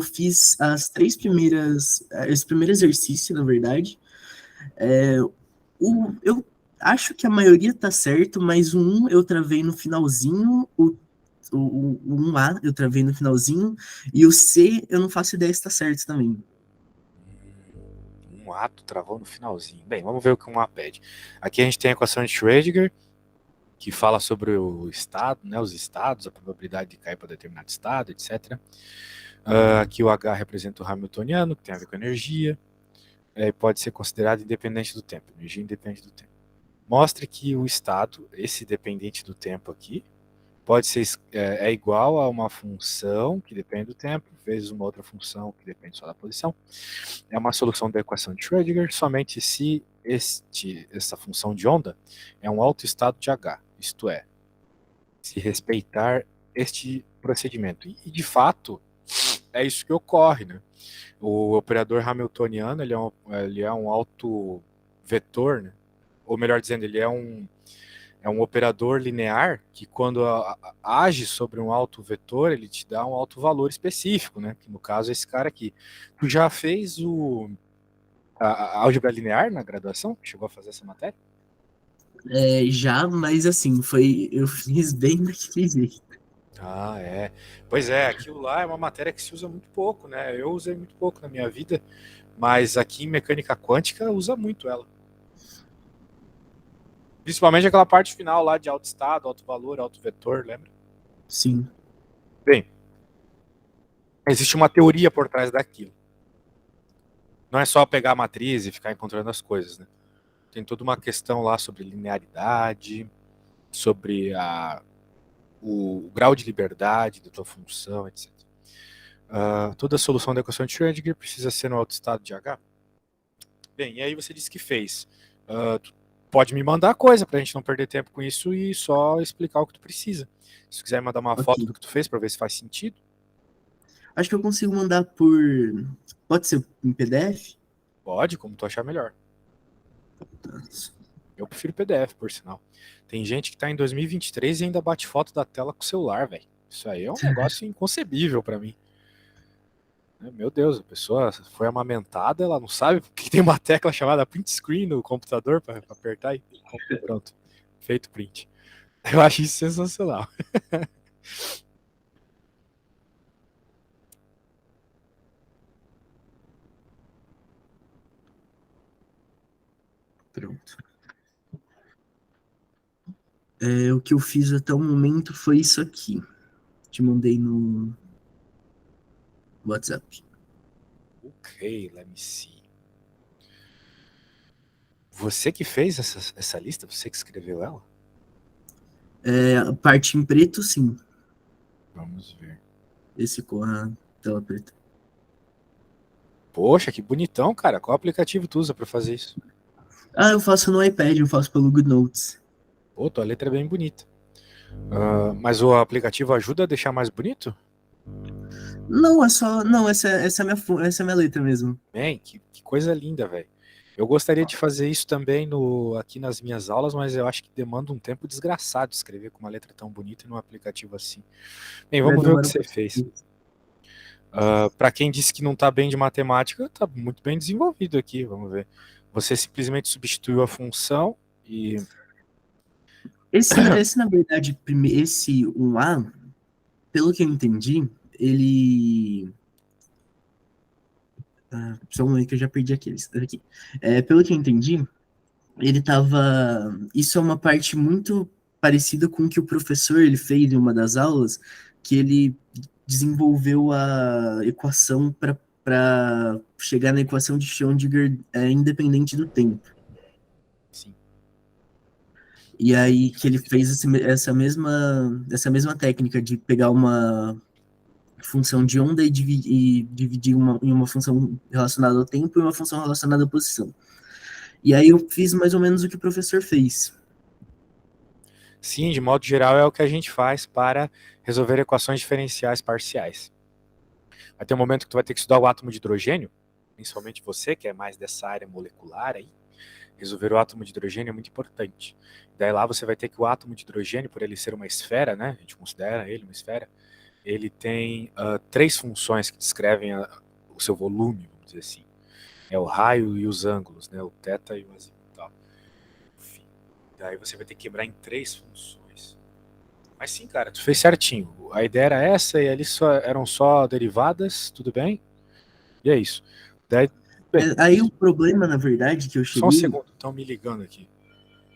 eu fiz esse primeiro exercício, na verdade. Eu acho que a maioria tá certo, mas o 1 eu travei no finalzinho, o 1A eu travei no finalzinho, e o C eu não faço ideia se tá certo também. Um ato travou no finalzinho. Bem, vamos ver o que um A pede. Aqui a gente tem a equação de Schrödinger, que fala sobre o estado, né, os estados, a probabilidade de cair para determinado estado, etc. Aqui o H representa o Hamiltoniano, que tem a ver com energia, pode ser considerado independente do tempo. Energia independe do tempo. Mostre que o estado, esse dependente do tempo aqui, pode ser igual a uma função que depende do tempo, vezes uma outra função que depende só da posição. É uma solução da equação de Schrödinger somente se essa função de onda é um autoestado de H, isto é, se respeitar este procedimento. E de fato, é isso que ocorre, né? O operador hamiltoniano ele é um autovetor, né? Ou melhor dizendo, ele é um operador linear que quando age sobre um autovetor, ele te dá um autovalor específico, né? Que no caso é esse cara aqui. Tu já fez a álgebra linear na graduação? Chegou a fazer essa matéria? Já, mas assim, eu fiz bem daquele jeito. Ah, é. Pois é, aquilo lá é uma matéria que se usa muito pouco, né? Eu usei muito pouco na minha vida, mas aqui em mecânica quântica usa muito ela. Principalmente aquela parte final lá de autoestado, autovalor, autovetor, lembra? Sim. Bem, existe uma teoria por trás daquilo. Não é só pegar a matriz e ficar encontrando as coisas, né? Tem toda uma questão lá sobre linearidade, sobre o grau de liberdade da tua função, etc. Toda a solução da equação de Schrödinger precisa ser no autoestado de H. Bem, e aí você disse que fez. Tu pode me mandar coisa pra gente não perder tempo com isso e só explicar o que tu precisa. Se tu quiser mandar uma foto Ok. do que tu fez pra ver se faz sentido, Acho que eu consigo mandar por. Pode ser em PDF? pode, como tu achar melhor. Eu prefiro PDF, por sinal. Tem gente que tá em 2023 e ainda bate foto da tela com o celular, velho. Isso aí é um negócio inconcebível pra mim. Meu Deus, a pessoa foi amamentada, ela não sabe que tem uma tecla chamada print screen no computador para apertar e pronto, feito print. Eu acho isso sensacional. Pronto. O que eu fiz até o momento foi isso aqui. Te mandei no WhatsApp. Ok, let me see. Você que fez essa lista? Você que escreveu ela? A parte em preto, sim. Vamos ver. Esse com a tela preta. Poxa, que bonitão, cara. Qual aplicativo tu usa para fazer isso? Eu faço no iPad, eu faço pelo GoodNotes. Pô, tua letra é bem bonita. Mas o aplicativo ajuda a deixar mais bonito? Não, é só. Não, essa é a minha letra mesmo. Bem, que coisa linda, velho. Eu gostaria de fazer isso também aqui nas minhas aulas, mas eu acho que demanda um tempo desgraçado escrever com uma letra tão bonita num aplicativo assim. Bem, vamos ver o que Demora um você fez. pouquinho. Para quem disse que não está bem de matemática, está muito bem desenvolvido aqui. Vamos ver. Você simplesmente substituiu a função e. Na verdade, esse 1A, pelo que eu entendi, ele. Só um momento que eu já perdi aqui. Pelo que eu entendi, ele tava. Isso é uma parte muito parecida com o que o professor ele fez em uma das aulas, que ele desenvolveu a equação para chegar na equação de Schrödinger independente do tempo. Sim. E aí que ele fez essa mesma técnica de pegar uma função de onda e dividir em uma função relacionada ao tempo e uma função relacionada à posição. E aí eu fiz mais ou menos o que o professor fez. Sim, de modo geral é o que a gente faz para resolver equações diferenciais parciais. Vai ter um momento que tu vai ter que estudar o átomo de hidrogênio, principalmente você, que é mais dessa área molecular aí. Resolver o átomo de hidrogênio é muito importante. Daí lá você vai ter que o átomo de hidrogênio, por ele ser uma esfera, né? A gente considera ele uma esfera, ele tem três funções que descrevem o seu volume, vamos dizer assim. É o raio e os ângulos, né? O θ e o azimutal. Enfim, daí você vai ter que quebrar em três funções. Mas sim, cara, tu fez certinho. A ideia era essa e ali eram só derivadas, tudo bem? E é isso. Daí, bem, Aí o problema, na verdade, que eu só um cheguei. segundo, estão me ligando aqui.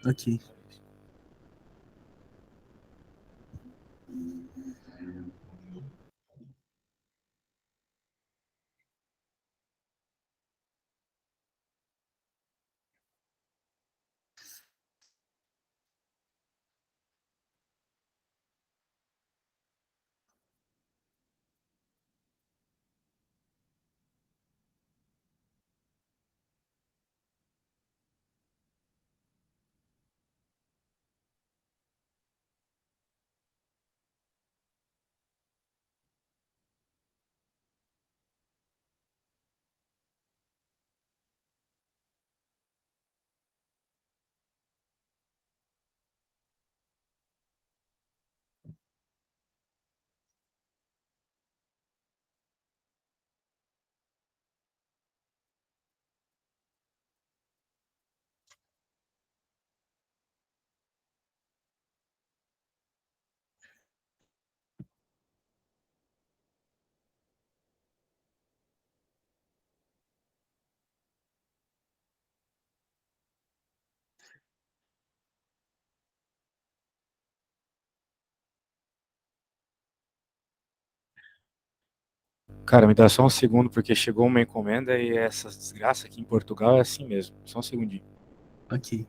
Ok. Cara, me dá só um segundo, porque chegou uma encomenda e essa desgraça aqui em Portugal é assim mesmo. Só um segundinho. Ok.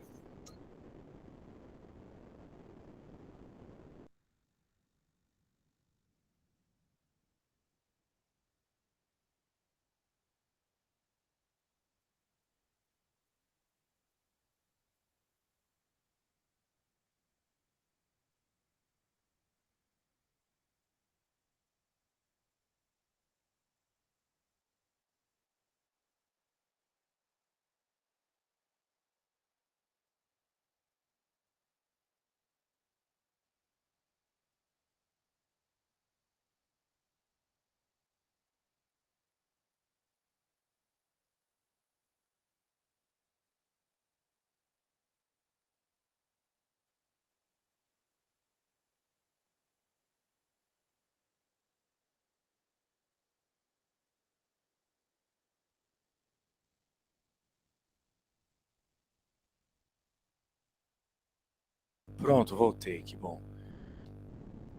Pronto, voltei, que bom.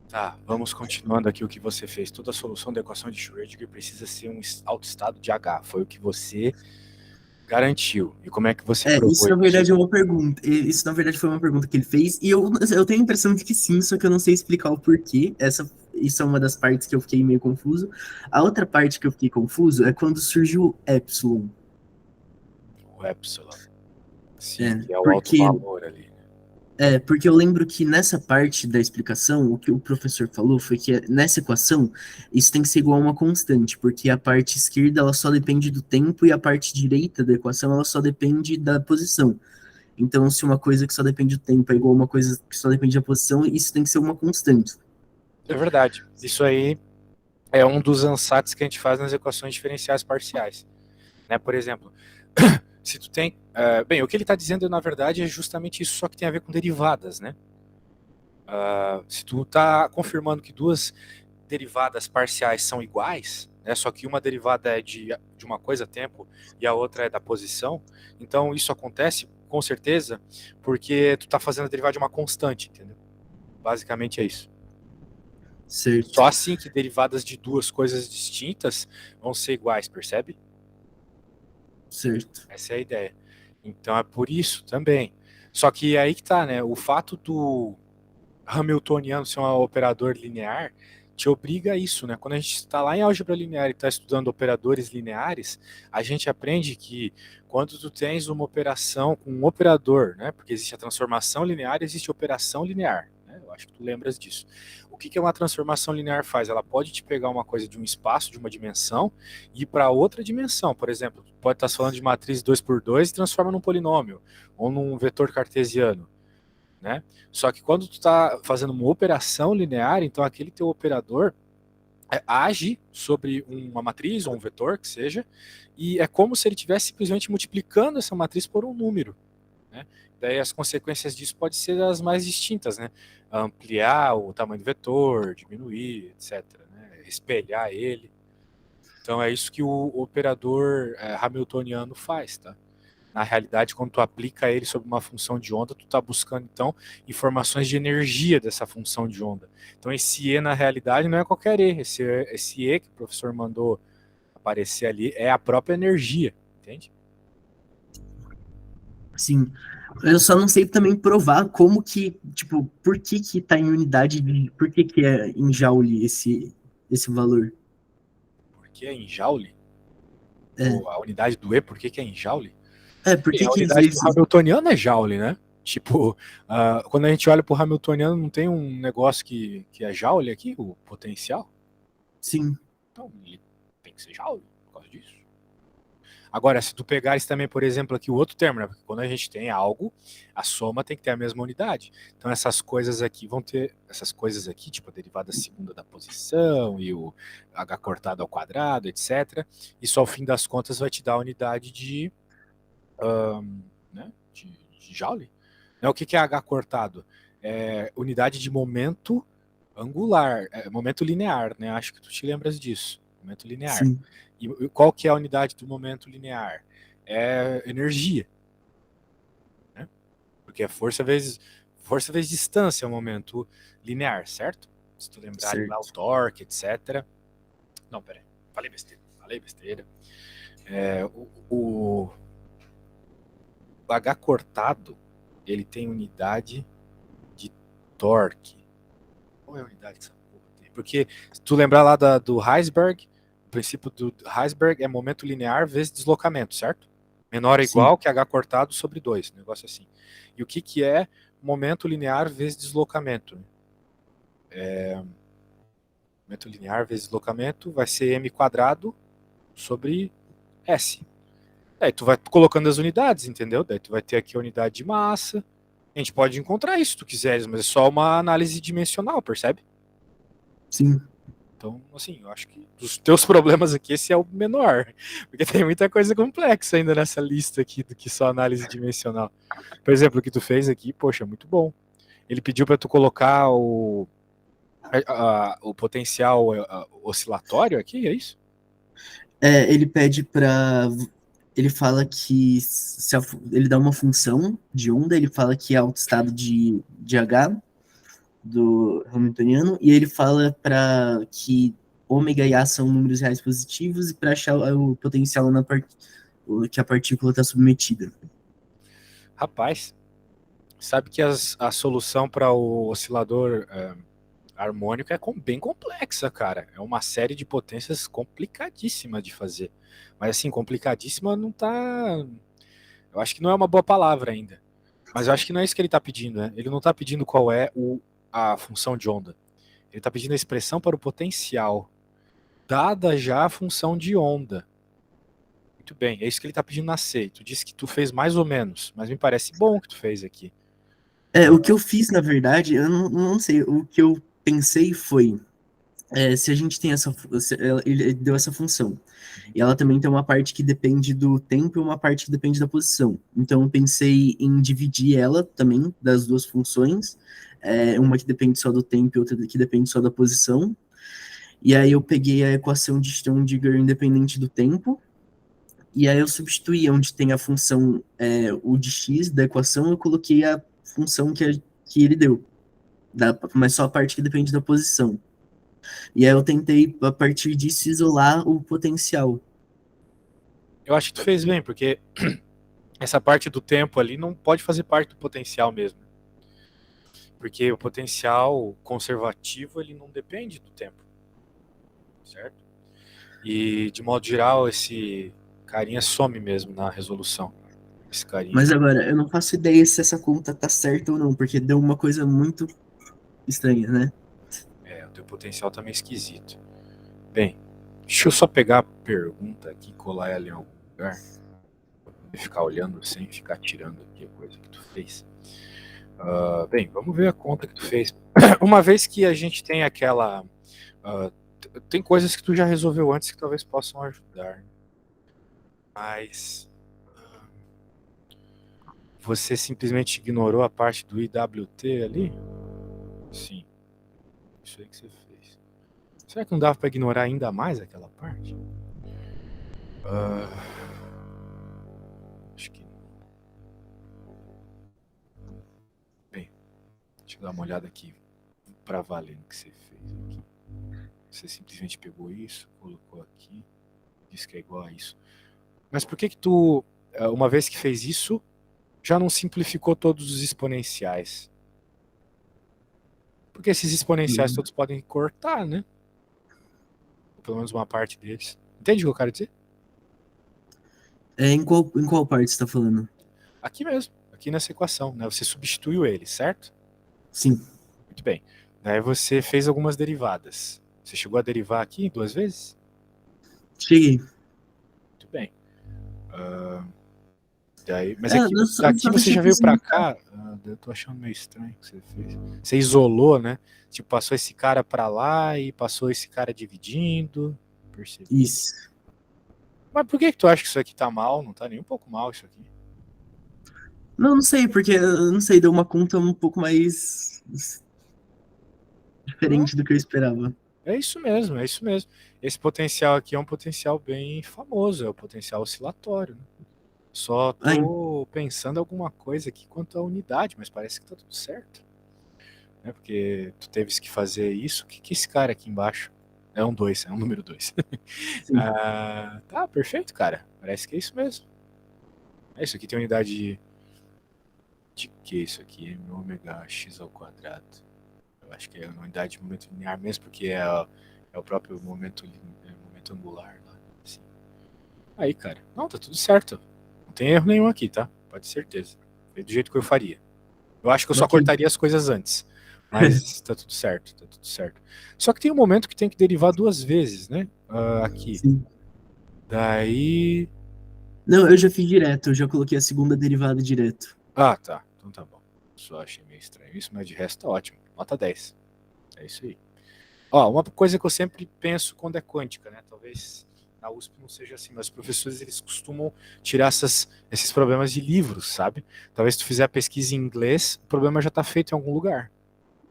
Tá, vamos continuando aqui o que você fez. Toda solução da equação de Schrödinger precisa ser um autoestado de H. Foi o que você garantiu. E como é que você Isso provou na isso? verdade é uma pergunta. Isso na verdade foi uma pergunta que ele fez, e eu tenho a impressão de que sim, só que eu não sei explicar o porquê. Isso é uma das partes que eu fiquei meio confuso. A outra parte que eu fiquei confuso é quando surge o epsilon. O epsilon. Sim, É, que é o alto porque, valor ali. porque eu lembro que nessa parte da explicação, o que o professor falou foi que nessa equação, isso tem que ser igual a uma constante, porque a parte esquerda ela só depende do tempo e a parte direita da equação ela só depende da posição. Então, se uma coisa que só depende do tempo é igual a uma coisa que só depende da posição, isso tem que ser uma constante. É verdade. Isso aí é um dos ansatz que a gente faz nas equações diferenciais parciais. Né? Por exemplo, se tu tem... bem, o que ele está dizendo, na verdade, é justamente isso, só que tem a ver com derivadas, né? Se tu está confirmando que duas derivadas parciais são iguais, né, só que uma derivada é de uma coisa, tempo, e a outra é da posição, então isso acontece, com certeza, porque tu está fazendo a derivada de uma constante, entendeu? Basicamente é isso. Certo, Só assim que derivadas de duas coisas distintas vão ser iguais, percebe? certo. Essa é a ideia. Então é por isso também. Só que aí que tá, né? O fato do Hamiltoniano ser um operador linear te obriga a isso, né? Quando a gente está lá em álgebra linear e está estudando operadores lineares, a gente aprende que quando tu tens uma operação com um operador, né? Porque existe a transformação linear e existe a operação linear, né? Eu acho que tu lembras disso. O que uma transformação linear faz? Ela pode te pegar uma coisa de um espaço, de uma dimensão, e ir para outra dimensão. Por exemplo, tu pode estar falando de matriz 2 por 2 e transforma num polinômio, ou num vetor cartesiano. Né? Só que quando tu está fazendo uma operação linear, então aquele teu operador, age sobre uma matriz ou um vetor, que seja, e é como se ele estivesse simplesmente multiplicando essa matriz por um número. Né? Daí as consequências disso podem ser as mais distintas, né? Ampliar o tamanho do vetor, diminuir, etc. Né? Espelhar ele. Então é isso que o operador hamiltoniano faz, tá? Na realidade, quando tu aplica ele sobre uma função de onda, tu está buscando, então, informações de energia dessa função de onda. Então, esse E, na realidade, não é qualquer E. Esse E que o professor mandou aparecer ali é a própria energia, entende? Sim. Eu só não sei também provar como que, tipo, por que que tá em unidade de, por que que é em joule esse valor. Porque é em Joule, É, ou a unidade do E, por que é em Joule? por Bem, que a que às unidade do vezes, Hamiltoniano é Joule, né? Tipo, quando a gente olha para o Hamiltoniano, não tem um negócio que é Joule aqui, o potencial? sim, Então, ele tem que ser Joule por causa disso. Agora, se tu pegares também, por exemplo, aqui o outro termo, né? Porque quando a gente tem algo, a soma tem que ter a mesma unidade. Então, essas coisas aqui vão ter, essas coisas aqui, tipo a derivada segunda da posição e o h cortado ao quadrado, etc. Isso, ao fim das contas, vai te dar a unidade né, de Joule. Né, o que é h cortado? É unidade de momento angular, momento linear, né? Acho que tu te lembras disso. Momento linear. sim, E qual que é a unidade do momento linear? É energia, né? Porque é força vezes distância é o momento linear, certo? Se tu lembrar ali lá o certo. torque, etc. Não, peraí, falei besteira. É, o H cortado, ele tem unidade de torque. Qual é a unidade que essa porra tem? Porque se tu lembrar lá do Heisenberg, o princípio do Heisenberg é momento linear vezes deslocamento, certo? Menor ou Sim, igual que H cortado sobre 2, um negócio assim. E o que é momento linear vezes deslocamento? Momento linear vezes deslocamento vai ser m quadrado sobre s. Daí tu vai colocando as unidades, entendeu? Daí tu vai ter aqui a unidade de massa. A gente pode encontrar isso se tu quiseres, mas é só uma análise dimensional, percebe? sim. Então, assim, eu acho que dos teus problemas aqui, esse é o menor. Porque tem muita coisa complexa ainda nessa lista aqui do que só análise dimensional. Por exemplo, o que tu fez aqui, poxa, muito bom. Ele pediu para tu colocar o potencial oscilatório aqui, é isso? Ele pede para. Ele fala que se ele dá uma função de onda, ele fala que é autoestado de H do Hamiltoniano, e ele fala para que ômega e A são números reais positivos e para achar o potencial que a partícula está submetida. Rapaz, sabe que a solução para o oscilador harmônico é bem complexa, cara. É uma série de potências complicadíssima de fazer. Mas assim, complicadíssima não tá. Eu acho que não é uma boa palavra ainda. Mas eu acho que não é isso que ele está pedindo, né? Ele não está pedindo qual é a função de onda. Ele está pedindo a expressão para o potencial, dada já a função de onda. Muito bem, é isso que ele está pedindo na C. Tu disse que tu fez mais ou menos, mas me parece bom o que tu fez aqui. O que eu fiz, na verdade, eu não sei, o que eu pensei foi, se a gente tem ele deu essa função, e ela também tem uma parte que depende do tempo e uma parte que depende da posição. Então eu pensei em dividir ela também das duas funções, uma que depende só do tempo e outra que depende só da posição. E aí eu peguei a equação de Schrödinger independente do tempo, e aí eu substituí onde tem a função, o de x da equação, eu coloquei a função que ele deu, mas só a parte que depende da posição. E aí eu tentei, a partir disso, isolar o potencial. Eu acho que tu fez bem, porque essa parte do tempo ali não pode fazer parte do potencial mesmo. Porque o potencial conservativo ele não depende do tempo, certo? E de modo geral esse carinha some mesmo na resolução. Esse carinha Mas aqui. agora, eu não faço ideia se essa conta tá certa ou não, porque deu uma coisa muito estranha, né? O teu potencial tá meio esquisito. Bem, deixa eu só pegar a pergunta aqui, colar ela em algum lugar. E ficar olhando sem ficar tirando aqui a coisa que tu fez. Bem, vamos ver a conta que tu fez. Uma vez que a gente tem aquela tem coisas que tu já resolveu antes que talvez possam ajudar. Mas você simplesmente ignorou a parte do IWT ali? Sim, isso aí que você fez. Será que não dava para ignorar ainda mais aquela parte? Acho que não. Bem, deixa eu dar uma olhada aqui para valer no que você fez aqui. Você simplesmente pegou isso, colocou aqui, disse que é igual a isso. Mas por que tu, uma vez que fez isso, já não simplificou todos os exponenciais? Porque esses exponenciais todos podem cortar, né? Ou pelo menos uma parte deles. Entende o que eu quero dizer? Em qual parte você tá falando? Aqui mesmo, aqui nessa equação, né? Você substituiu ele, certo? Sim, Muito bem. Daí você fez algumas derivadas. Você chegou a derivar aqui 2 vezes? cheguei. Muito bem. Daí, mas aqui, Eu daqui só você deixei já pra veio pra explicar. cá. Eu tô achando meio estranho o que você fez. Você isolou, né? Tipo, passou esse cara pra lá e passou esse cara dividindo. Percebi. Isso. Mas por que tu acha que isso aqui tá mal? Não tá nem um pouco mal isso aqui. Não sei, porque eu não sei, deu uma conta um pouco mais Não, diferente do que eu esperava. é isso mesmo, é isso mesmo. Esse potencial aqui é um potencial bem famoso, é o potencial oscilatório, né? Só Ai, tô pensando alguma coisa aqui quanto à unidade, mas parece que tá tudo certo, né? Porque tu teves que fazer isso. O que que é esse cara aqui embaixo? É um 2, é um número 2. sim. Tá, perfeito, cara. Parece que é isso mesmo. É isso aqui tem unidade de que isso aqui? M ômega x ao quadrado. Eu acho que é uma unidade de momento linear mesmo, porque é o próprio momento angular lá. Assim. Aí, cara. Não, tá tudo certo. Não tem erro nenhum aqui, tá? Pode ter certeza. Foi do jeito que eu faria. Eu acho que eu só Ok. cortaria as coisas antes. Mas tá tudo certo, tá tudo certo. Só que tem um momento que tem que derivar 2 vezes, né? Aqui. Sim. Daí. Não, eu já fiz direto, eu já coloquei a segunda derivada direto. Tá. Então tá bom. Só achei meio estranho isso, mas de resto tá ótimo. Nota 10. É isso aí. Ó, uma coisa que eu sempre penso quando é quântica, né? Talvez na USP não seja assim, mas os professores eles costumam tirar esses problemas de livros, sabe? Talvez se tu fizer a pesquisa em inglês, o problema já está feito em algum lugar.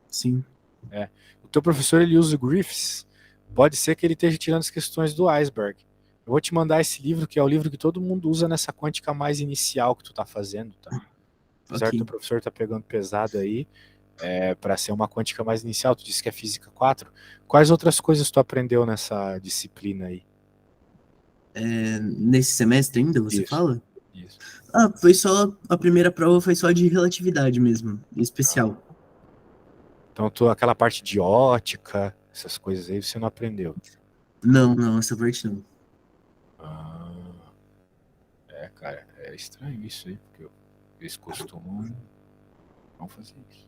Sim. É. O teu professor ele usa o Griffiths, pode ser que ele esteja tirando as questões do iceberg. Eu vou te mandar esse livro, que é o livro que todo mundo usa nessa quântica mais inicial que tu tá fazendo, tá? Apesar do teu Ok. professor tá pegando pesado aí, para ser uma quântica mais inicial, tu disse que é física 4. Quais outras coisas tu aprendeu nessa disciplina aí? Nesse semestre ainda, você Isso, fala? isso. Foi só. A primeira prova foi só de relatividade mesmo, Ah, especial. então, aquela parte de ótica, essas coisas aí, você não aprendeu. Não, não, essa parte não. Ah, cara, é estranho isso aí, porque eles costumam não fazer isso.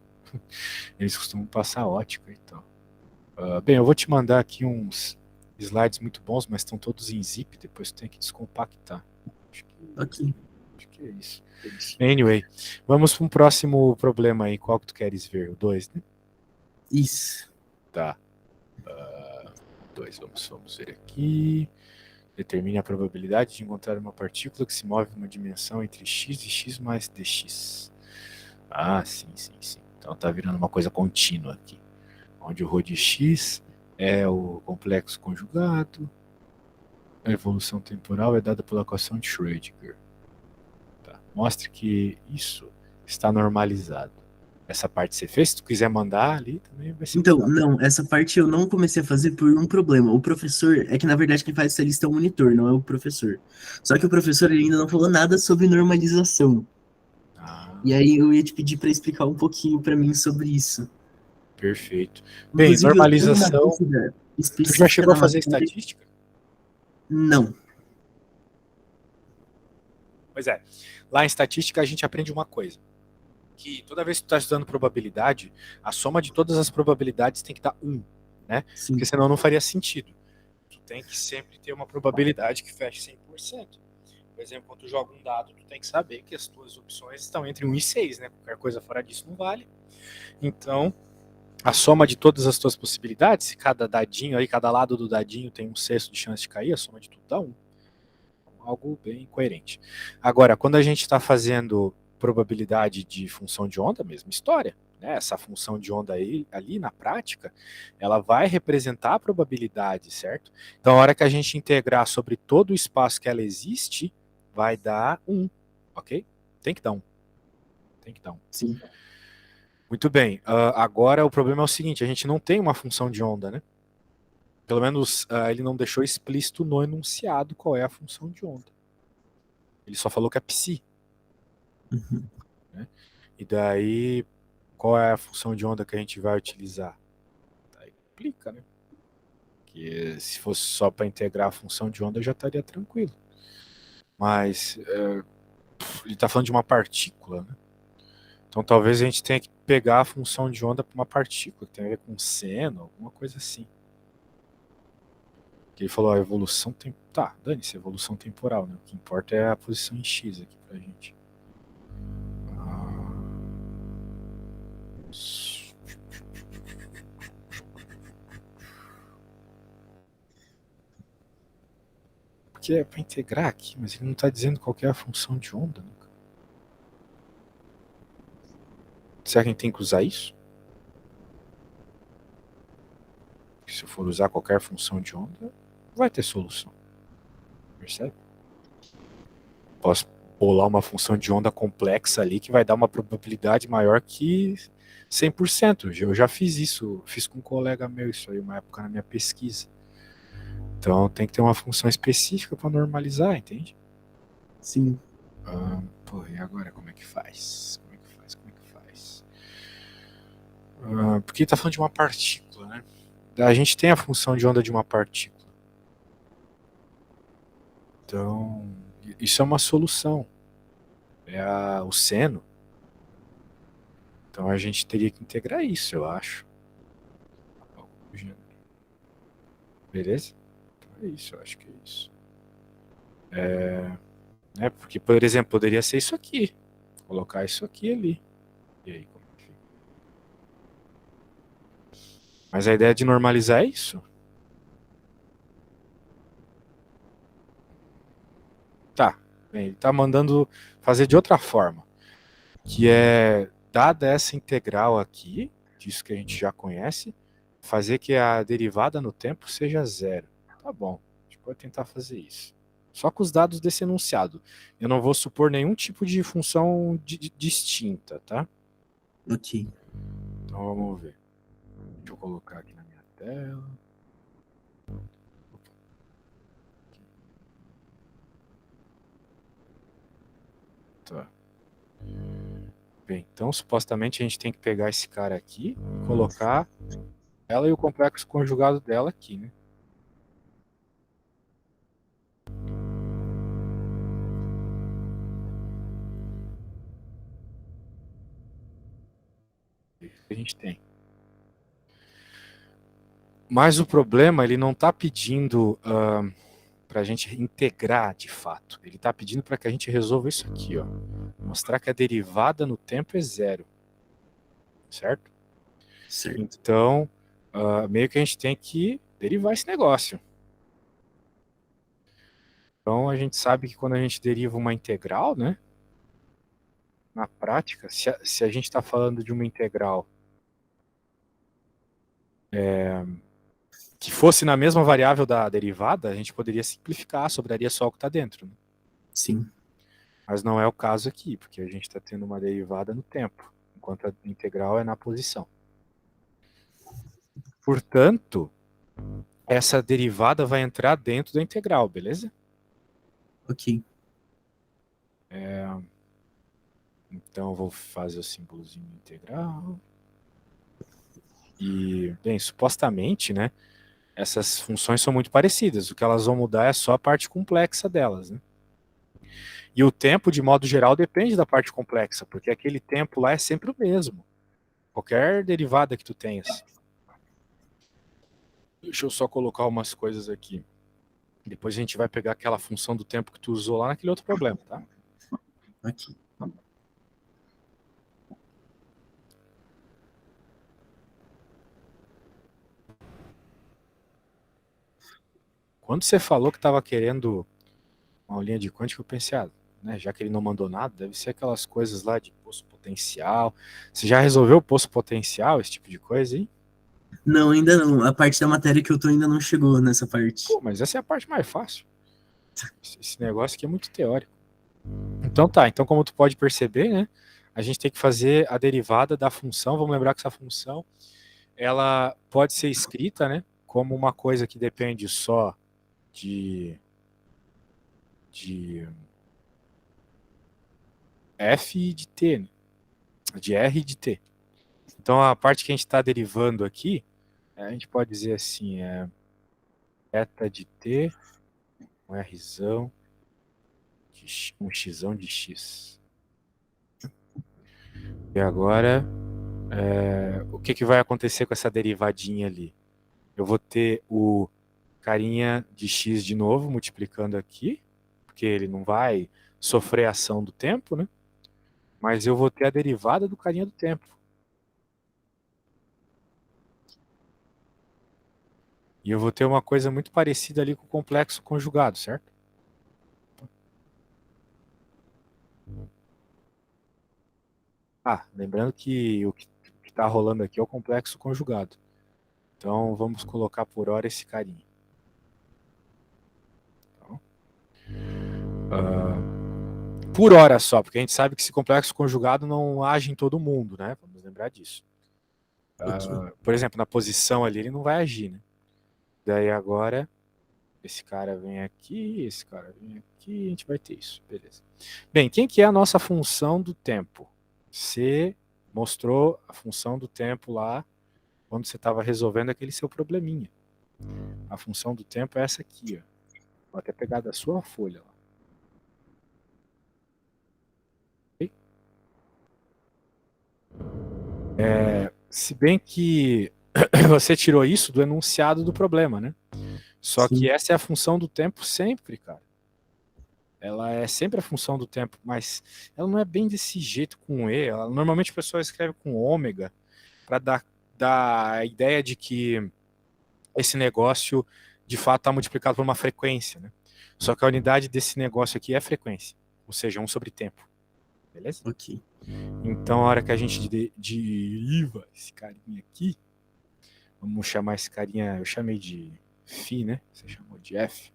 Eles costumam passar ótica, então. Bem, eu vou te mandar aqui uns slides muito bons, mas estão todos em zip, depois tu tem que descompactar. Acho que, Ok. acho que é isso. Anyway, vamos para um próximo problema aí. Qual que tu queres ver? O 2, né? Isso. Tá. 2, vamos ver aqui. Determine a probabilidade de encontrar uma partícula que se move em uma dimensão entre x e x mais dx. Sim. Então tá virando uma coisa contínua aqui. Onde o ρ de x é o complexo conjugado. A evolução temporal é dada pela equação de Schrödinger. Tá. Mostre que isso está normalizado. Essa parte você fez, se tu quiser mandar ali também vai ser Então, legal. não, essa parte eu não comecei a fazer por um problema. O professor, é que na verdade quem faz essa lista é o monitor, não é o professor. Só que o professor ele ainda não falou nada sobre normalização. Ah, E aí eu ia te pedir para explicar um pouquinho para mim sobre isso. perfeito. Bem, Inclusive, eu tenho uma normalização. dúvida Tu já específica chegou a da fazer matéria. estatística? Não, Pois é. Lá em estatística a gente aprende uma coisa. Que toda vez que tu está estudando probabilidade, a soma de todas as probabilidades tem que dar 1, né? Porque sim, senão não faria sentido. Tu tem que sempre ter uma probabilidade que feche 100%. Por exemplo, quando tu joga um dado, tu tem que saber que as tuas opções estão entre 1 e 6, né? Qualquer coisa fora disso não vale. Então, a soma de todas as tuas possibilidades, se cada dadinho aí, cada lado do dadinho tem 1/6 de chance de cair, a soma de tudo dá 1. Algo bem coerente. Agora, quando a gente está fazendo probabilidade de função de onda, mesma história. Né? Essa função de onda aí, ali na prática, ela vai representar a probabilidade, certo? Então, a hora que a gente integrar sobre todo o espaço que ela existe, vai dar 1, ok? Tem que dar 1. Tem que dar 1. Sim. Muito bem. Agora, o problema é o seguinte, a gente não tem uma função de onda, né? Pelo menos ele não deixou explícito no enunciado qual é a função de onda. Ele só falou que é psi. Uhum. Né? E daí, qual é a função de onda que a gente vai utilizar? Daí complica, né? Que se fosse só para integrar a função de onda, eu já estaria tranquilo. Mas ele está falando de uma partícula, né? Então talvez a gente tenha que pegar a função de onda para uma partícula, que tem a ver com seno, alguma coisa assim. Que ele falou, a evolução tem. Tá, dane-se, evolução temporal, né? O que importa é a posição em X aqui pra gente. Porque é pra integrar aqui, mas ele não tá dizendo qual que é a função de onda, né? Será que a gente tem que usar isso? Porque se eu for usar qualquer função de onda, vai ter solução. Percebe? Posso bolar uma função de onda complexa ali que vai dar uma probabilidade maior que 100%. Eu já fiz isso, fiz com um colega meu isso aí uma época na minha pesquisa. Então tem que ter uma função específica para normalizar, entende? Sim. Pô, e agora como é que faz? Como é que faz? Como é que faz? Porque está falando de uma partícula, né? A gente tem a função de onda de uma partícula. Então, isso é uma solução. É o seno. Então a gente teria que integrar isso, eu acho. Beleza? Então é isso, eu acho que é isso. Né? Porque, por exemplo, poderia ser isso aqui. Colocar isso aqui ali. E aí, como que fica? Mas a ideia de normalizar é isso. Tá. Bem, ele está mandando fazer de outra forma. Que é, dada essa integral aqui, disso que a gente já conhece, fazer que a derivada no tempo seja 0. Tá bom, a gente pode tentar fazer isso. Só com os dados desse enunciado. Eu não vou supor nenhum tipo de função distinta, tá? Ok. Então vamos ver. Deixa eu colocar aqui na minha tela. Tá. Bem, então supostamente a gente tem que pegar esse cara aqui e colocar ela e o complexo conjugado dela aqui, né? Isso que a gente tem. Mas o problema, ele não está pedindo para a gente integrar de fato. Ele está pedindo para que a gente resolva isso aqui, ó. Mostrar que a derivada no tempo é 0. Certo? Certo. Então, meio que a gente tem que derivar esse negócio. Então, a gente sabe que quando a gente deriva uma integral, né? Na prática, se a gente está falando de uma integral que fosse na mesma variável da derivada, a gente poderia simplificar, sobraria só o que está dentro. Né? Sim. Mas não é o caso aqui, porque a gente está tendo uma derivada no tempo, enquanto a integral é na posição. Portanto, essa derivada vai entrar dentro da integral, beleza? Ok. Então, eu vou fazer o símbolozinho integral. E, bem, supostamente, né, essas funções são muito parecidas. O que elas vão mudar é só a parte complexa delas, né? E o tempo, de modo geral, depende da parte complexa, porque aquele tempo lá é sempre o mesmo. Qualquer derivada que tu tenhas. Deixa eu só colocar umas coisas aqui. Depois a gente vai pegar aquela função do tempo que tu usou lá naquele outro problema, tá? Ok. quando você falou que estava querendo uma aulinha de quântica, eu pensei, né, já que ele não mandou nada, deve ser aquelas coisas lá de poço potencial. Você já resolveu o poço potencial, esse tipo de coisa, hein? Não, ainda não. A parte da matéria que eu tô ainda não chegou nessa Pô, parte. mas essa é a parte mais fácil. Esse negócio aqui é muito teórico. Então tá, então como tu pode perceber, né, a gente tem que fazer a derivada da função. Vamos lembrar que essa função, ela pode ser escrita, né, como uma coisa que depende só de f e de t, né, de r e de t. Então a parte que a gente está derivando aqui, a gente pode dizer assim, eta de t, um rzão, um xão de x. E agora, o que vai acontecer com essa derivadinha ali? Eu vou ter o carinha de x de novo, multiplicando aqui, porque ele não vai sofrer a ação do tempo, né? Mas eu vou ter a derivada do carinha do tempo. E eu vou ter uma coisa muito parecida ali com o complexo conjugado, certo? Lembrando que o que está rolando aqui é o complexo conjugado. Então vamos colocar por hora esse carinha. Então, por hora só, porque a gente sabe que esse complexo conjugado não age em todo mundo, né? Vamos lembrar disso. Ok. Por exemplo, na posição ali ele não vai agir, né? Daí agora, esse cara vem aqui, esse cara vem aqui, a gente vai ter isso, beleza. Bem, quem que é a nossa função do tempo? Você mostrou a função do tempo lá, quando você estava resolvendo aquele seu probleminha. A função do tempo é essa aqui, ó. Vou até pegar da sua folha lá. Ok? Se bem que você tirou isso do enunciado do problema, né? Só que Sim. essa é a função do tempo sempre, cara. Ela é sempre a função do tempo, mas ela não é bem desse jeito com E. Normalmente o pessoal escreve com ômega para dar a ideia de que esse negócio de fato está multiplicado por uma frequência, né? Só que a unidade desse negócio aqui é frequência, ou seja, 1 sobre tempo. Beleza? Ok. Então, a hora que a gente deriva esse carinha aqui, vamos chamar esse carinha, eu chamei de φ, né? Você chamou de F,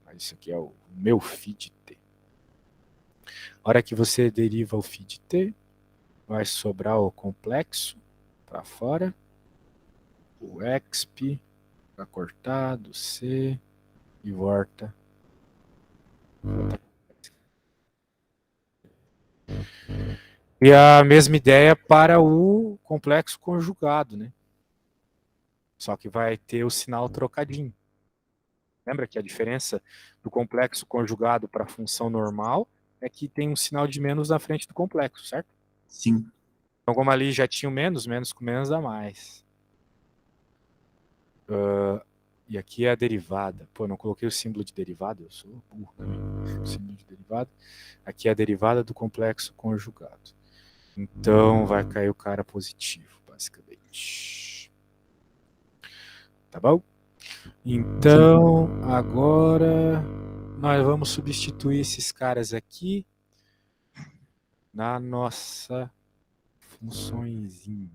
mas isso aqui é o meu φ de t. A hora que você deriva o φ de t, vai sobrar o complexo para fora, o exp para cortar do c e volta. E a mesma ideia para o complexo conjugado, né? Só que vai ter o sinal trocadinho. Lembra que a diferença do complexo conjugado para a função normal é que tem um sinal de menos na frente do complexo, certo? Sim. Então, como ali já tinha o menos, menos com menos dá mais. E aqui é a derivada. Pô, não coloquei o símbolo de derivada, eu sou burro também. O símbolo de derivada. Aqui é a derivada do complexo conjugado. Então vai cair o cara positivo, basicamente. Tá bom? Então, agora nós vamos substituir esses caras aqui na nossa funçõezinha.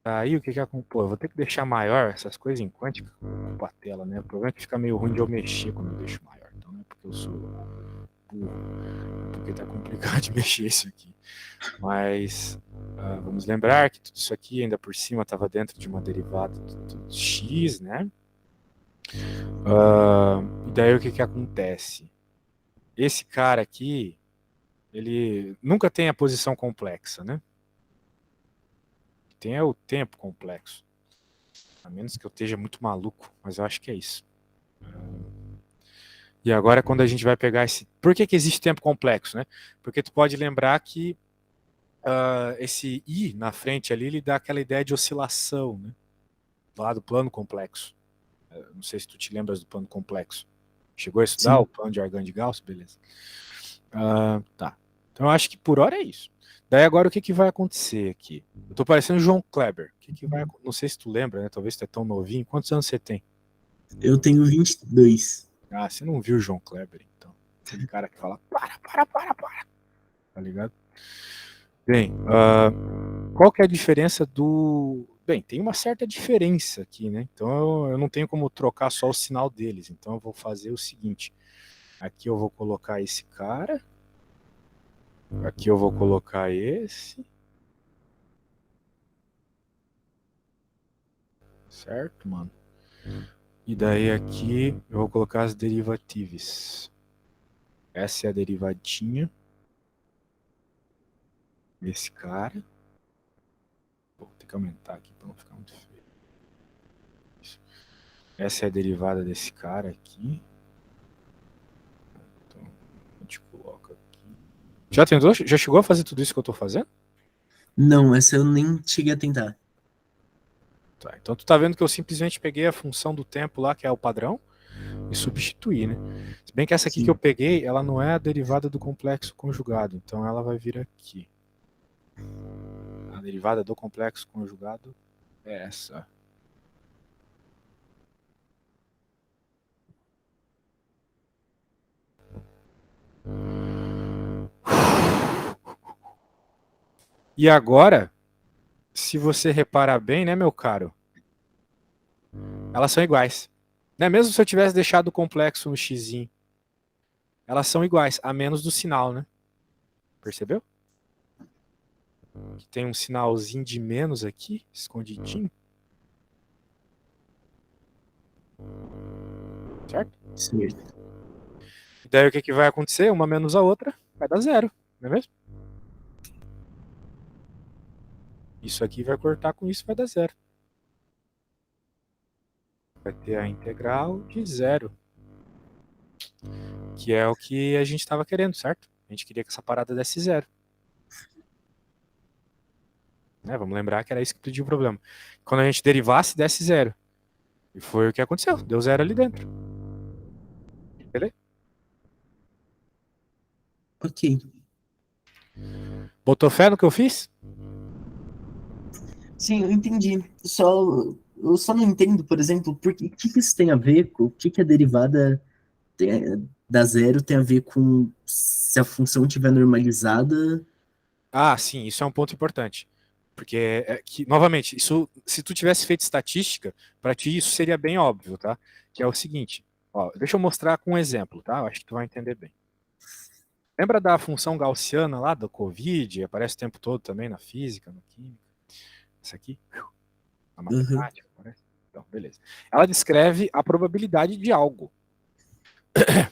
Aí o que que acontece? Pô, eu vou ter que deixar maior essas coisas em quântica com a tela, né? O problema é que fica meio ruim de eu mexer quando eu deixo maior. Então não é porque eu sou burro, é porque tá complicado de mexer isso aqui. Mas vamos lembrar que tudo isso aqui ainda por cima estava dentro de uma derivada de x, né? E daí o que que acontece? Esse cara aqui, ele nunca tem a posição complexa, né? Tem o tempo complexo. A menos que eu esteja muito maluco, mas eu acho que é isso. E agora quando a gente vai pegar esse... Por que que existe tempo complexo, né? Porque tu pode lembrar que esse I na frente ali, ele dá aquela ideia de oscilação, né? Lá do plano complexo. Não sei se tu te lembras do plano complexo. Chegou a estudar o Sim. plano de Argand de Gauss? Beleza. Tá. Então eu acho que por hora é isso. Daí agora o que, que vai acontecer aqui? Eu tô parecendo o João Kleber. O que, que vai Não sei se tu lembra, né? Talvez tu é tão novinho. Quantos anos você tem? Eu tenho 22. Ah, você não viu o João Kleber, então. Aquele cara que fala, para, tá ligado? Bem, qual que é a diferença do... Bem, tem uma certa diferença aqui, né? Então eu não tenho como trocar só o sinal deles. Então eu vou fazer o seguinte. Aqui eu vou colocar esse cara. Aqui eu vou colocar esse. Certo, mano? E daí aqui eu vou colocar as derivativas. Essa é a derivadinha desse cara. Vou ter que aumentar aqui para não ficar muito feio. Isso. Essa é a derivada desse cara aqui. Então, a gente coloca aqui. Já tentou? Já chegou a fazer tudo isso que eu tô fazendo? Não, essa eu nem cheguei a tentar. Tá, então tu tá vendo que eu simplesmente peguei a função do tempo lá, que é o padrão, e substituí, né? Se bem que essa aqui que eu Sim. peguei, ela não é a derivada do complexo conjugado, então ela vai vir aqui. A derivada do complexo conjugado é essa. E agora, se você reparar bem, né, meu caro, elas são iguais. Né? Mesmo se eu tivesse deixado o complexo no x, elas são iguais, a menos do sinal, né? Percebeu? Que tem um sinalzinho de menos aqui, escondidinho. Certo? Certo. E daí o que, que vai acontecer? Uma menos a outra vai dar zero, não é mesmo? Isso aqui vai cortar com isso, vai dar zero. Vai ter a integral de zero, que é o que a gente estava querendo, certo? A gente queria que essa parada desse zero. Né? Vamos lembrar que era isso que pediu o problema. Quando a gente derivasse, desse zero. E foi o que aconteceu. Deu zero ali dentro. Beleza? Ok. Botou fé no que eu fiz? Sim, eu entendi. Eu só não entendo, por exemplo, o que que isso tem a ver com o que que a derivada da zero tem a ver com se a função estiver normalizada. Ah, sim, isso é um ponto importante. Porque, que, novamente, isso, se tu tivesse feito estatística, para ti isso seria bem óbvio, tá? Que é o seguinte, ó, deixa eu mostrar com um exemplo, tá? Eu acho que tu vai entender bem. Lembra da função gaussiana lá do Covid? Aparece o tempo todo também na física, na química. Essa aqui, na Uhum. matemática, parece. Então, beleza. Ela descreve a probabilidade de algo.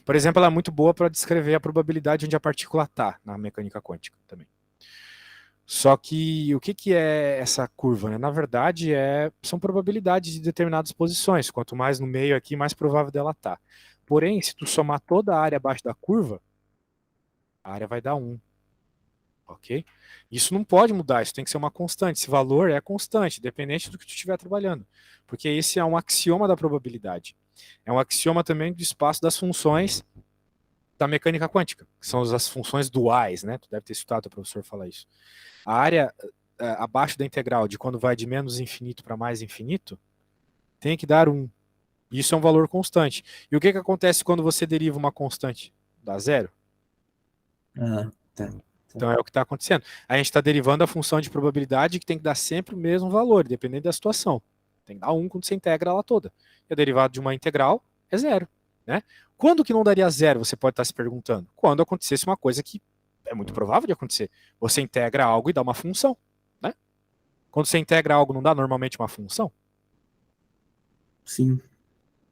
Por exemplo, ela é muito boa para descrever a probabilidade onde a partícula está na mecânica quântica também. Só que o que, que é essa curva? Né? Na verdade, são probabilidades de determinadas posições. Quanto mais no meio aqui, mais provável dela estar. Porém, se tu somar toda a área abaixo da curva, a área vai dar 1. Ok? Isso não pode mudar, isso tem que ser uma constante. Esse valor é constante, dependente do que tu estiver trabalhando. Porque esse é um axioma da probabilidade. É um axioma também do espaço das funções da mecânica quântica, que são as funções duais, né? Tu deve ter escutado o professor falar isso. A área abaixo da integral, de quando vai de menos infinito para mais infinito, tem que dar 1. Isso é um valor constante. E o que, que acontece quando você deriva uma constante? Dá zero. Ah, tá. Então é o que está acontecendo. A gente está derivando a função de probabilidade que tem que dar sempre o mesmo valor, dependendo da situação. Tem que dar 1 quando você integra ela toda. E a derivada de uma integral é zero. Né? Quando que não daria zero, você pode estar se perguntando? Quando acontecesse uma coisa que é muito provável de acontecer. Você integra algo e dá uma função. Né? Quando você integra algo, não dá normalmente uma função? Sim.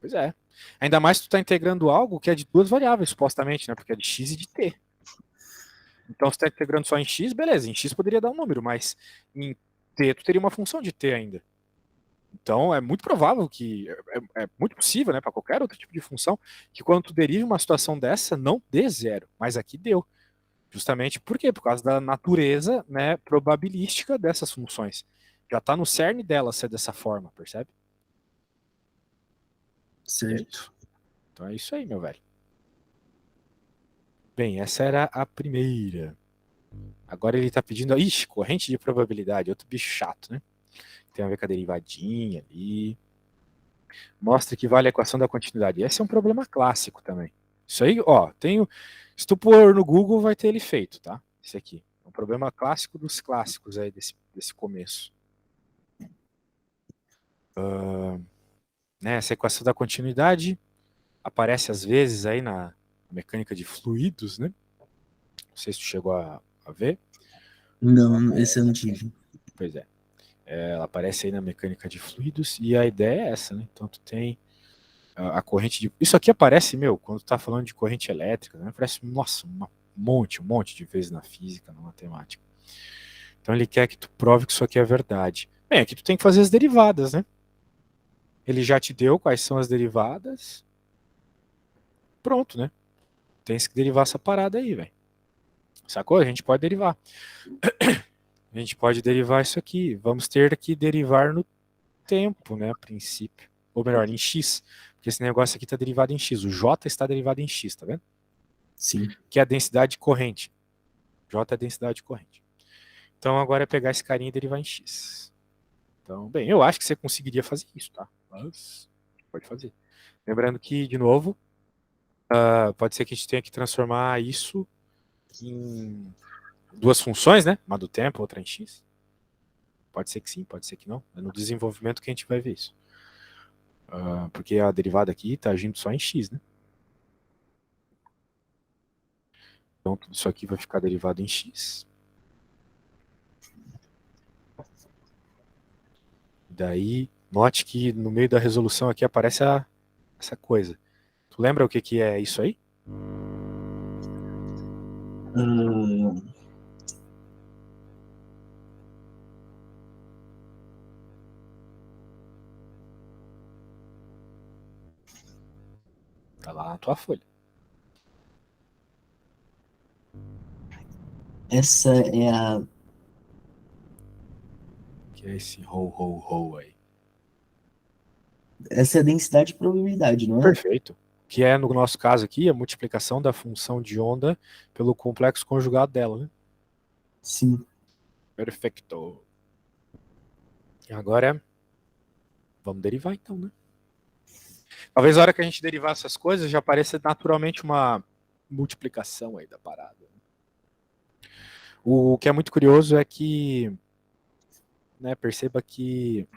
Pois é. Ainda mais se tu está integrando algo que é de duas variáveis, supostamente, né? Porque é de x e de t. Então, se está integrando só em x, beleza. Em x poderia dar um número, mas em t tu teria uma função de t ainda. Então, é muito provável que, é muito possível, né, para qualquer outro tipo de função, que quando tu derive uma situação dessa, não dê zero. Mas aqui deu. Justamente por quê? Por causa da natureza, né, probabilística dessas funções. Já está no cerne dela ser dessa forma, percebe? E é Certo. isso. Então é isso aí, meu velho. Bem, essa era a primeira. Agora ele está pedindo, ixi, corrente de probabilidade, outro bicho chato, né? Tem a ver com a derivadinha ali. Mostra que vale a equação da continuidade. Esse é um problema clássico também. Isso aí, ó, tenho. Se tu pôr no Google, vai ter ele feito, tá? Esse aqui. É um problema clássico dos clássicos aí desse começo. Né, essa equação da continuidade aparece às vezes aí na mecânica de fluidos, né? Não sei se tu chegou a ver. Não, esse eu não tive. Pois é. Ela aparece aí na mecânica de fluidos e a ideia é essa, né? Então tu tem a corrente de. Isso aqui aparece, meu, quando tu tá falando de corrente elétrica, né? Aparece, nossa, um monte de vezes na física, na matemática. Então ele quer que tu prove que isso aqui é verdade. Bem, aqui tu tem que fazer as derivadas, né? Ele já te deu quais são as derivadas. Pronto, né? Tem que derivar essa parada aí, velho. Sacou? A gente pode derivar. A gente pode derivar isso aqui. Vamos ter que derivar no tempo, né? A princípio. Ou melhor, em x. Porque esse negócio aqui está derivado em x. O J está derivado em x, tá vendo? Sim. Que é a densidade corrente. J é a densidade corrente. Então agora é pegar esse carinha e derivar em x. Então, bem, eu acho que você conseguiria fazer isso, tá? Mas pode fazer. Lembrando que, de novo, pode ser que a gente tenha que transformar isso em duas funções, né? Uma do tempo, outra em x. Pode ser que sim, pode ser que não. É no desenvolvimento que a gente vai ver isso. Porque a derivada aqui está agindo só em x, né? Então tudo isso aqui vai ficar derivado em x. Daí, note que no meio da resolução aqui aparece essa coisa. Tu lembra o que é isso aí? Hum, Tá lá na tua folha. essa é a. Que é esse ho aí. Essa é a densidade de probabilidade, não é? Perfeito. Que é, no nosso caso aqui, a multiplicação da função de onda pelo complexo conjugado dela, né? Sim. Perfeito. E agora, vamos derivar então, né? Talvez na hora que a gente derivar essas coisas já apareça naturalmente uma multiplicação aí da parada. O que é muito curioso é que, né, perceba que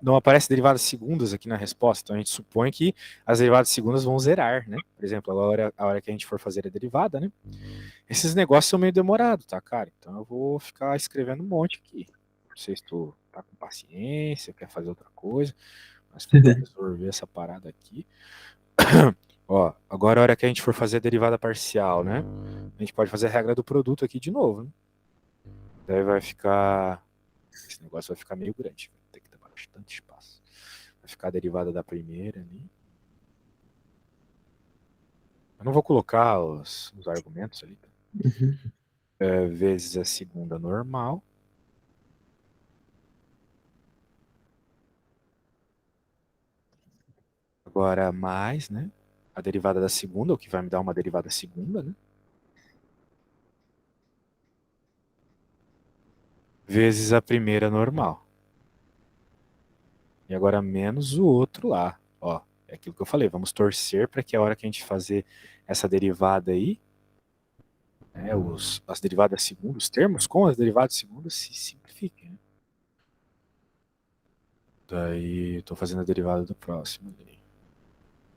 não aparece derivadas segundas aqui na resposta. Então a gente supõe que as derivadas segundas vão zerar, né? Por exemplo, a hora que a gente for fazer a derivada, né? Esses negócios são meio demorados, tá, cara? Então eu vou ficar escrevendo um monte aqui. Não sei se tu tá com paciência, quer fazer outra coisa, mas tu vai resolver essa parada aqui. Ó, agora a hora que a gente for fazer a derivada parcial, né? A gente pode fazer a regra do produto aqui de novo, né? Daí vai ficar. Esse negócio vai ficar meio grande. Vai ter que dar bastante espaço. Vai ficar a derivada da primeira ali. Eu não vou colocar os argumentos ali. Tá? Uhum. Vezes a segunda normal. Agora mais, né? A derivada da segunda, o que vai me dar uma derivada segunda, né? Vezes a primeira normal. E agora menos o outro lá. Ó, é aquilo que eu falei. Vamos torcer para que a hora que a gente fazer essa derivada aí, né, as derivadas segundas, os termos com as derivadas segundas se simplifiquem. Né? Daí estou fazendo a derivada do próximo. Ali.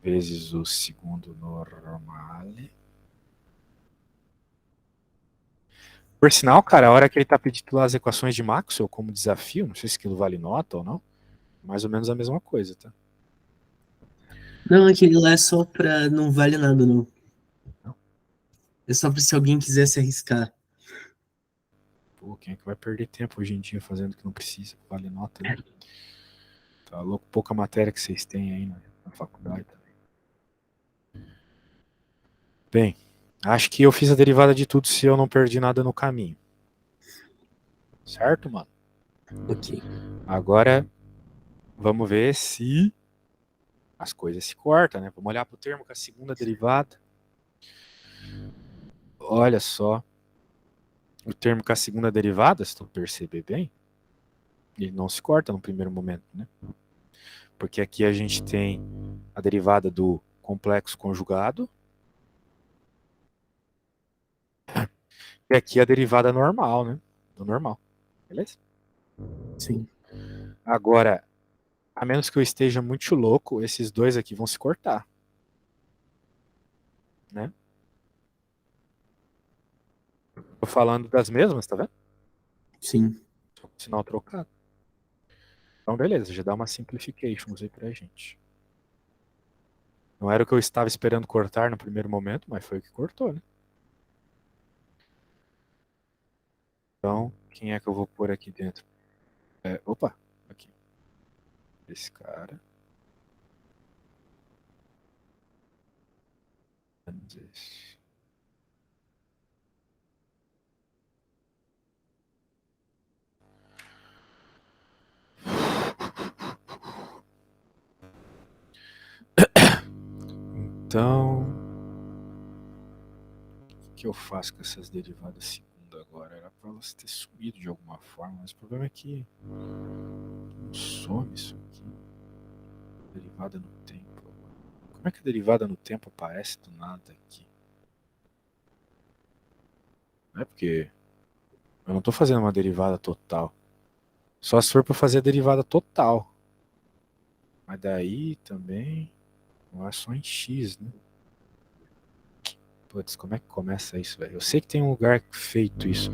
Vezes o segundo normal. Por sinal, cara, a hora que ele está pedindo lá as equações de Maxwell como desafio, não sei se aquilo vale nota ou não, mais ou menos a mesma coisa, tá? Não, aquele lá é só pra. Não vale nada, não. Não. É só pra se alguém quiser se arriscar. Pô, quem é que vai perder tempo hoje em dia fazendo o que não precisa? Vale nota, né? Tá louco, pouca matéria que vocês têm aí na faculdade também. Bem, acho que eu fiz a derivada de tudo se eu não perdi nada no caminho. Certo, mano? Ok. Agora, vamos ver se as coisas se cortam, né? Vamos olhar pro termo com a segunda derivada. Olha só. o termo com a segunda derivada, se tu perceber bem, ele não se corta no primeiro momento, né? Porque aqui a gente tem a derivada do complexo conjugado e aqui a derivada normal, né? Do normal, beleza? Sim. Agora, a menos que eu esteja muito louco, esses dois aqui vão se cortar, né? Tô falando das mesmas, tá vendo? Sim. Só com sinal trocado. Então, beleza, já dá uma simplification aí pra gente. Não era o que eu estava esperando cortar no primeiro momento, mas foi o que cortou, né? Então, quem é que eu vou pôr aqui dentro? Opa, aqui. Esse cara. Esse. Então, o que eu faço com essas derivadas segunda agora? Era para elas ter sumido de alguma forma, mas o problema é que não some isso aqui. Derivada no tempo. Como é que a derivada no tempo aparece do nada aqui? Não é porque eu não estou fazendo uma derivada total. Só se for para fazer a derivada total. Mas daí também não é só em x, né? Putz, como é que começa isso, velho? Eu sei que tem um lugar feito isso.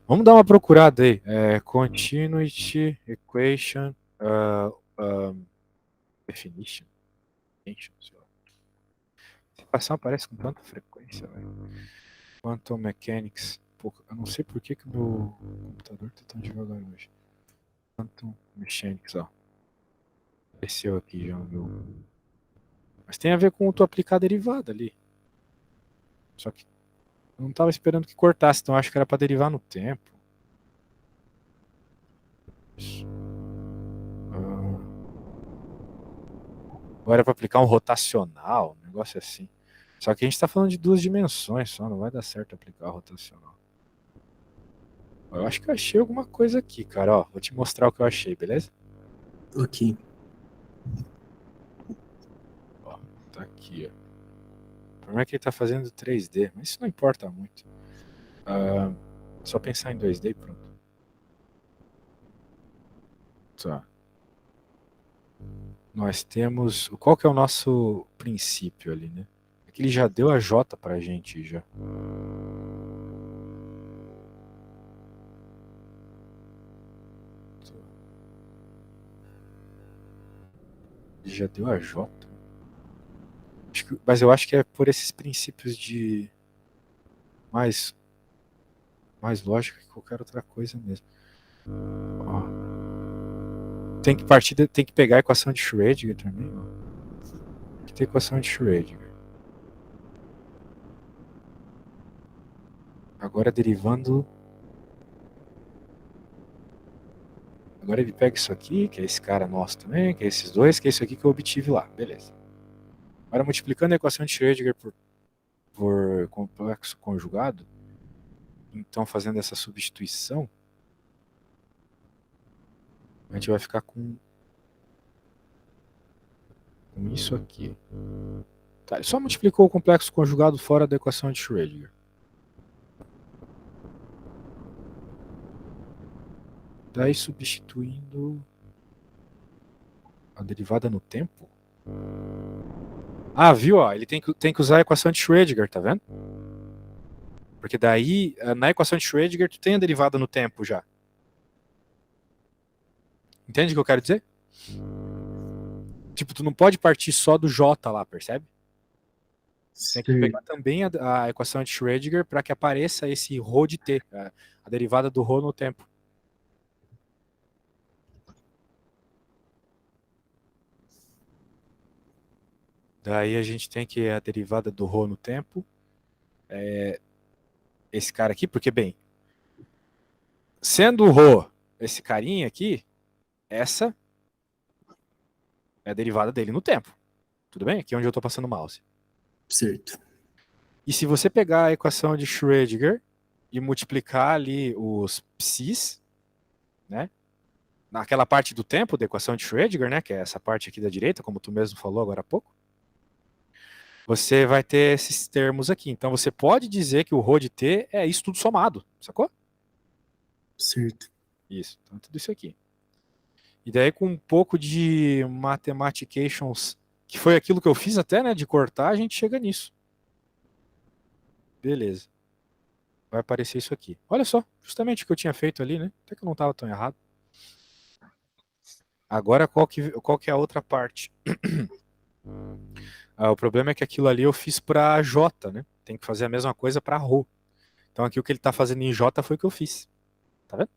Vamos dar uma procurada aí. Continuity Equation Definition. Sei lá. Essa equação aparece com tanta frequência, velho. Quantum Mechanics. Pô, eu não sei por que o meu computador tá tão devagar hoje. Quantum Mechanics, ó. Apareceu aqui já no meu. Mas tem a ver com tu aplicar a derivada ali. Só que eu não tava esperando que cortasse, então acho que era pra derivar no tempo. Ou era pra aplicar um rotacional, um negócio assim. Só que a gente tá falando de duas dimensões só, não vai dar certo aplicar rotacional. Eu acho que eu achei alguma coisa aqui, cara. Ó, vou te mostrar o que eu achei, beleza? Ok. Ó, tá aqui, ó. O problema é que ele tá fazendo 3D, mas isso não importa muito. Só pensar em 2D e pronto. Tá. Nós temos. Qual que é o nosso princípio ali, né? É que ele já deu a J pra gente já. Ele já deu a J. Mas eu acho que é por esses princípios de mais lógica que qualquer outra coisa mesmo. Ó. Tem que pegar a equação de Schrödinger também. Ó. Tem que ter equação de Schrödinger. Agora derivando. Agora ele pega isso aqui, que é esse cara nosso também, que é esses dois, que é isso aqui que eu obtive lá. Beleza. Agora multiplicando a equação de Schrödinger por complexo conjugado, então fazendo essa substituição, a gente vai ficar com isso aqui. Tá, ele só multiplicou o complexo conjugado fora da equação de Schrödinger. Daí substituindo a derivada no tempo. Ah, viu? Ó, ele tem que usar a equação de Schrödinger, tá vendo? Porque daí, na equação de Schrödinger, tu tem a derivada no tempo já. Entende o que eu quero dizer? Tipo, tu não pode partir só do J lá, percebe? Tem que pegar também a equação de Schrödinger para que apareça esse ρ de t, a derivada do ρ no tempo. Daí a gente tem que a derivada do ρ no tempo esse cara aqui, porque, bem, sendo o ρ esse carinha aqui, essa é a derivada dele no tempo. Tudo bem? Aqui é onde eu estou passando o mouse. Certo. E se você pegar a equação de Schrödinger e multiplicar ali os psis, né? Naquela parte do tempo da equação de Schrödinger, né? Que é essa parte aqui da direita, como tu mesmo falou agora há pouco. Você vai ter esses termos aqui. Então você pode dizer que o ρ de t é isso tudo somado, sacou? Certo. Isso, então tudo isso aqui. E daí com um pouco de mathematications, que foi aquilo que eu fiz até, né, de cortar, a gente chega nisso. Beleza. Vai aparecer isso aqui. Olha só, justamente o que eu tinha feito ali, né? Até que eu não estava tão errado. Agora qual que é a outra parte? O problema é que aquilo ali eu fiz para J, né? Tem que fazer a mesma coisa para Rho. Então aqui o que ele está fazendo em J foi o que eu fiz. Tá vendo?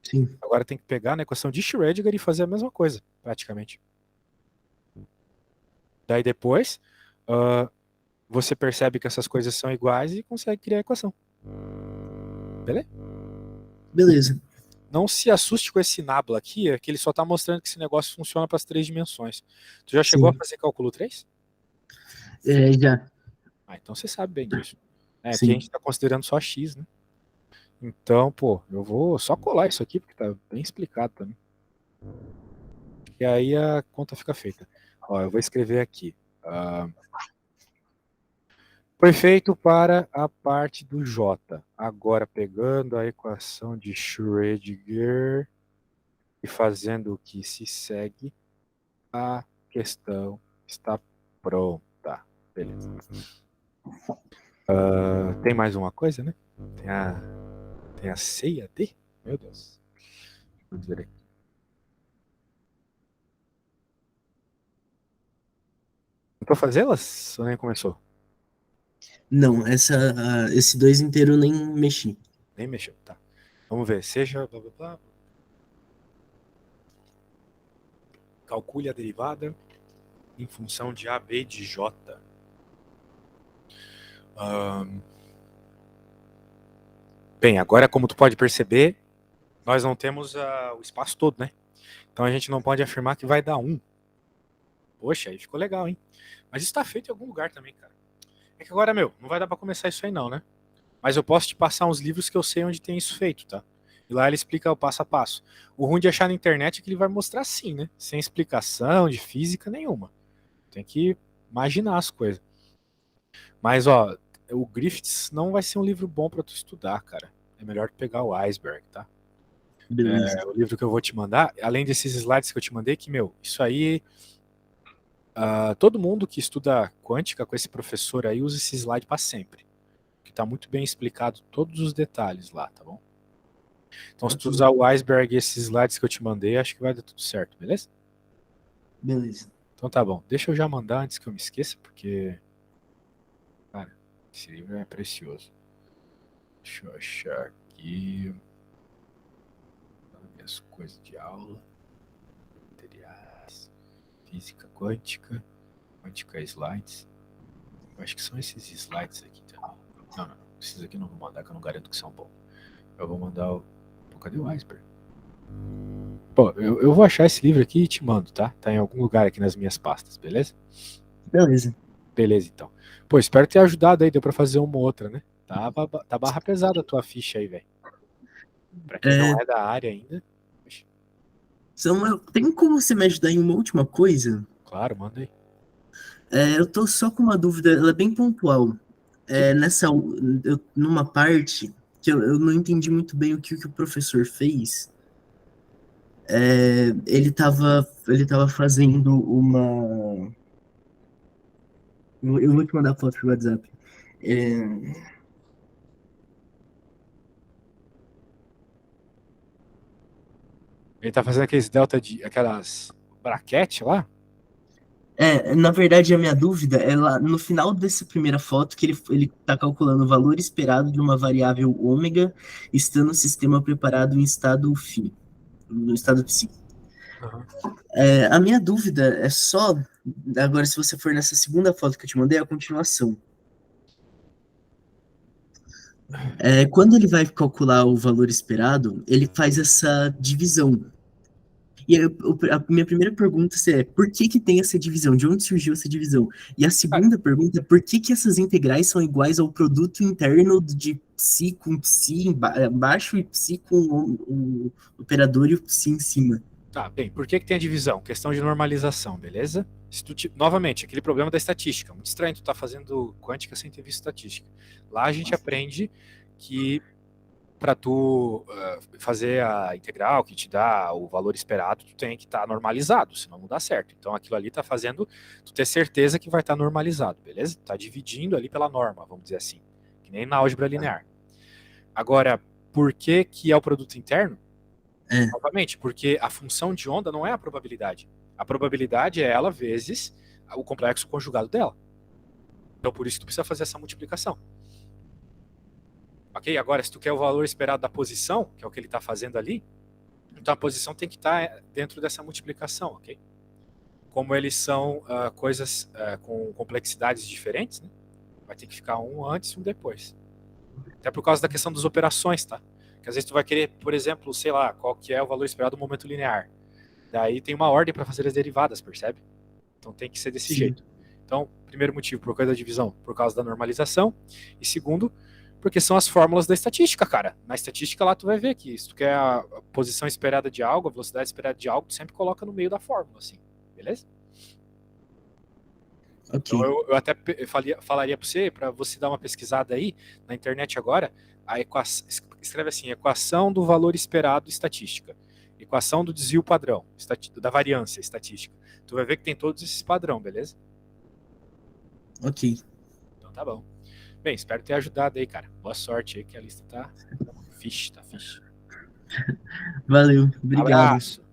Sim. Agora tem que pegar na equação de Schrödinger e fazer a mesma coisa, praticamente. Daí depois, você percebe que essas coisas são iguais e consegue criar a equação. Beleza? Beleza. Não se assuste com esse nabla aqui, é que ele só está mostrando que esse negócio funciona para as 3 dimensões. Tu já chegou a Sim. fazer cálculo 3? Já. Então você sabe bem disso. Aqui a gente Sim. está considerando só x, né? Então, pô, eu vou só colar isso aqui, porque tá bem explicado também. E aí a conta fica feita. Ó, eu vou escrever aqui. Foi feito para a parte do J. Agora, pegando a equação de Schrödinger e fazendo o que se segue, a questão está pronta. Beleza. Tem mais uma coisa, né? Tem a C e a D? Meu Deus. Vou dizer aqui. Tentou fazê-las ou nem começou? Não, esse 2 inteiro eu nem mexi. Nem mexeu, tá. Vamos ver. Seja blá blá blá. Calcule a derivada em função de A, B de J. Bem, agora como tu pode perceber, nós não temos o espaço todo, né? Então a gente não pode afirmar que vai dar 1. Poxa, aí ficou legal, hein? Mas isso tá feito em algum lugar também, cara. É que agora, não vai dar pra começar isso aí não, né? Mas eu posso te passar uns livros que eu sei onde tem isso feito, tá? E lá ele explica o passo a passo. O ruim de achar na internet é que ele vai mostrar assim, né? Sem explicação de física nenhuma. Tem que imaginar as coisas. Mas, ó, o Griffiths não vai ser um livro bom pra tu estudar, cara. É melhor tu pegar o Iceberg, tá? Beleza. O livro que eu vou te mandar, além desses slides que eu te mandei, que, isso aí, todo mundo que estuda quântica com esse professor aí usa esse slide para sempre. Que tá muito bem explicado todos os detalhes lá, tá bom? Então, se tu usar o Iceberg e esses slides que eu te mandei, acho que vai dar tudo certo, beleza? Beleza. Então tá bom. Deixa eu já mandar antes que eu me esqueça, porque, cara, esse livro é precioso. Deixa eu achar aqui minhas coisas de aula. Materiais. Física quântica. Quântica slides. Eu acho que são esses slides aqui, tá? Não. Esses aqui não vou mandar, que eu não garanto que são bons. Eu vou mandar o... Pô, cadê o Iceberg? Pô, eu vou achar esse livro aqui e te mando, tá? Tá em algum lugar aqui nas minhas pastas, beleza? Beleza. Beleza, então. Pô, espero ter ajudado aí, deu pra fazer uma ou outra, né? Tá barra pesada a tua ficha aí, velho. Pra quem não é da área ainda. Tem como você me ajudar em uma última coisa? Claro, manda aí. Eu tô só com uma dúvida, ela é bem pontual. Numa parte que eu não entendi muito bem o que o professor fez. Ele tava fazendo uma. Eu vou te mandar a foto pro WhatsApp. É, Ele tá fazendo aqueles delta de... aquelas braquete lá? na verdade, a minha dúvida é lá no final dessa primeira foto que ele está calculando o valor esperado de uma variável ômega, estando o sistema preparado em estado φ, no estado psi. Uhum. A minha dúvida é só, agora se você for nessa segunda foto que eu te mandei, é a continuação. Quando ele vai calcular o valor esperado, ele faz essa divisão. E a minha primeira pergunta é, por que que tem essa divisão? De onde surgiu essa divisão? E a Cara, segunda pergunta é, por que que essas integrais são iguais ao produto interno de psi com psi embaixo e psi com o operador e o psi em cima? tá, bem, por que que tem a divisão? Questão de normalização, beleza? Se tu novamente, aquele problema da estatística. Muito estranho tu tá fazendo quântica sem ter visto estatística. Lá a gente aprende que para tu fazer a integral que te dá o valor esperado, tu tem que estar normalizado, senão não dá certo. Então aquilo ali está fazendo tu ter certeza que vai estar normalizado, beleza? Está dividindo ali pela norma, vamos dizer assim, que nem na álgebra linear. Agora, por que que é o produto interno? É, Novamente, porque a função de onda não é a probabilidade. A probabilidade é ela vezes o complexo conjugado dela. Então por isso que tu precisa fazer essa multiplicação. Ok? Agora, se tu quer o valor esperado da posição, que é o que ele está fazendo ali, então a posição tem que estar dentro dessa multiplicação, ok? Como eles são coisas com complexidades diferentes, né? Vai ter que ficar um antes e um depois. Até por causa da questão das operações, tá? Que às vezes tu vai querer, por exemplo, sei lá, qual que é o valor esperado do momento linear. Daí tem uma ordem para fazer as derivadas, percebe? Então tem que ser desse sim. jeito. Então, primeiro motivo, por causa da divisão, por causa da normalização. E segundo, porque são as fórmulas da estatística, cara. Na estatística lá tu vai ver que se tu quer a posição esperada de algo, a velocidade esperada de algo, tu sempre coloca no meio da fórmula, assim. Beleza? Então Ok. eu até falaria para você dar uma pesquisada aí na internet agora, escreve assim, equação do valor esperado estatística, equação do desvio padrão, da variância estatística. Tu vai ver que tem todos esses padrão, beleza? Ok. Então tá bom. Bem, espero ter ajudado aí, cara. Boa sorte aí, que a lista tá fixe, tá fixe. Valeu. Obrigado. Abraço.